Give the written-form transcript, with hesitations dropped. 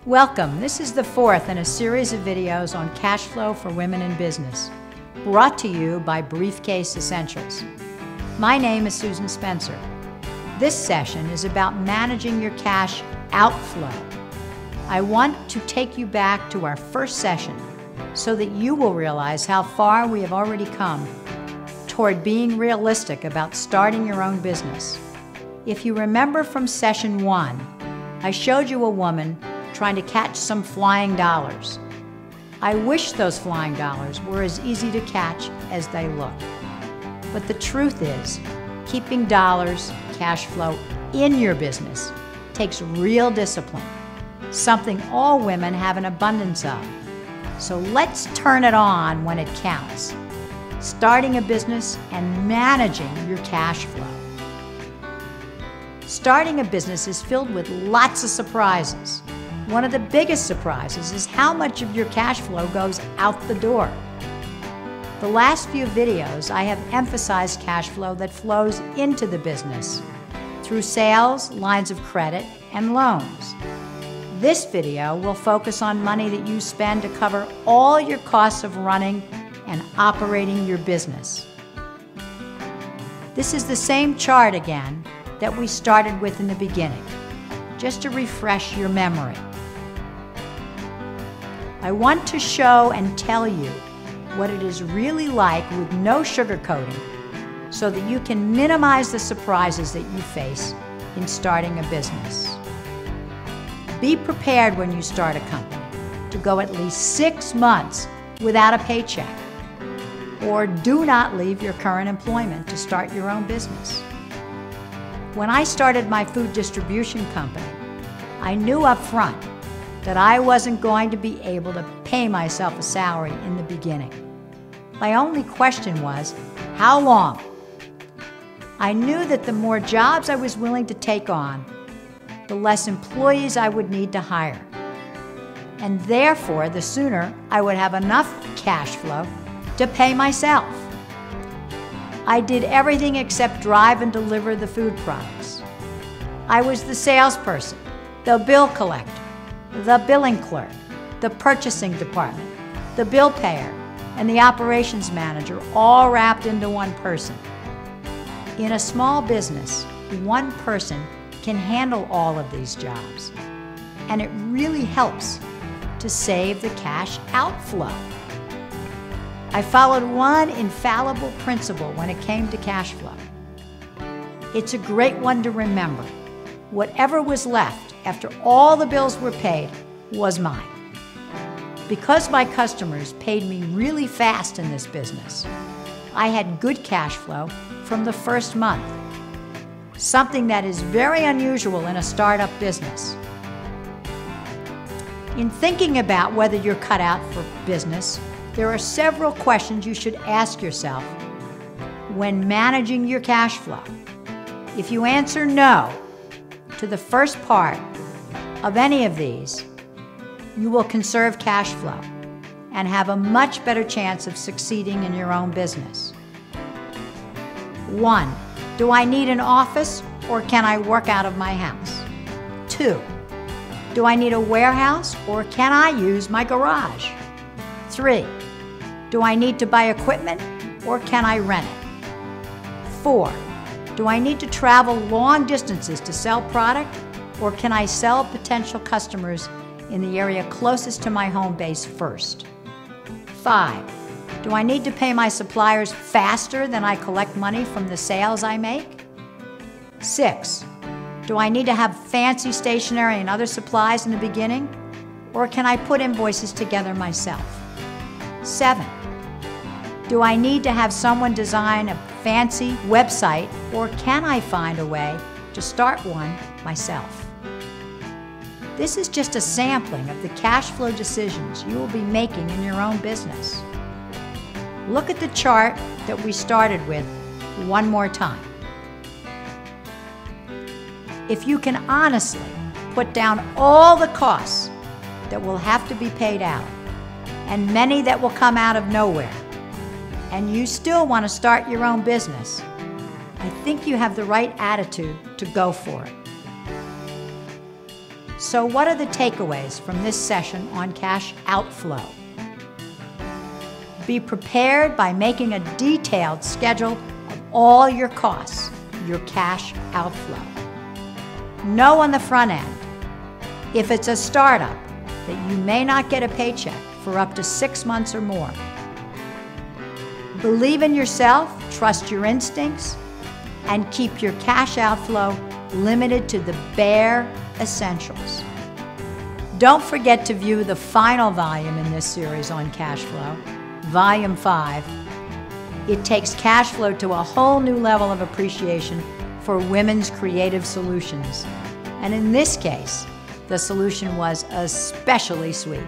Welcome. This is the fourth in a series of videos on cash flow for women in business, brought to you by Briefcase Essentials. My name is Susan Spencer. This session is about managing your cash outflow. I want to take you back to our first session so that you will realize how far we have already come toward being realistic about starting your own business. If you remember from session 1, I showed you a woman trying to catch some flying dollars. I wish those flying dollars were as easy to catch as they look. But the truth is, keeping dollars, cash flow in your business takes real discipline, something all women have an abundance of. So let's turn it on when it counts. Starting a business and managing your cash flow. Starting a business is filled with lots of surprises. One of the biggest surprises is how much of your cash flow goes out the door. The last few videos, I have emphasized cash flow that flows into the business through sales, lines of credit, and loans. This video will focus on money that you spend to cover all your costs of running and operating your business. This is the same chart again that we started with in the beginning, just to refresh your memory. I want to show and tell you what it is really like with no sugarcoating so that you can minimize the surprises that you face in starting a business. Be prepared when you start a company to go at least 6 months without a paycheck, or do not leave your current employment to start your own business. When I started my food distribution company, I knew up front that I wasn't going to be able to pay myself a salary in the beginning. My only question was, how long? I knew that the more jobs I was willing to take on, the less employees I would need to hire. And therefore, the sooner I would have enough cash flow to pay myself. I did everything except drive and deliver the food products. I was the salesperson, the bill collector, the billing clerk, the purchasing department, the bill payer, and the operations manager, all wrapped into one person. In a small business, one person can handle all of these jobs, and it really helps to save the cash outflow. I followed one infallible principle when it came to cash flow. It's a great one to remember. Whatever was left after all the bills were paid was mine. Because my customers paid me really fast in this business, I had good cash flow from the first month, something that is very unusual in a startup business. In thinking about whether you're cut out for business, there are several questions you should ask yourself when managing your cash flow. If you answer no to the first part of any of these, you will conserve cash flow and have a much better chance of succeeding in your own business. 1. Do I need an office or can I work out of my house? 2. Do I need a warehouse or can I use my garage? 3. Do I need to buy equipment or can I rent it? 4. Do I need to travel long distances to sell product or can I sell potential customers in the area closest to my home base first? 5. Do I need to pay my suppliers faster than I collect money from the sales I make? 6. Do I need to have fancy stationery and other supplies in the beginning, or can I put invoices together myself? 7. Do I need to have someone design a fancy website, or can I find a way to start one myself? This is just a sampling of the cash flow decisions you will be making in your own business. Look at the chart that we started with one more time. If you can honestly put down all the costs that will have to be paid out, and many that will come out of nowhere, and you still want to start your own business, I think you have the right attitude to go for it. So what are the takeaways from this session on cash outflow? Be prepared by making a detailed schedule of all your costs, your cash outflow. Know on the front end, if it's a startup, that you may not get a paycheck for up to 6 months or more. Believe in yourself, trust your instincts, and keep your cash outflow limited to the bare essentials. Don't forget to view the final volume in this series on cash flow, Volume 5. It takes cash flow to a whole new level of appreciation for women's creative solutions. And in this case, the solution was especially sweet.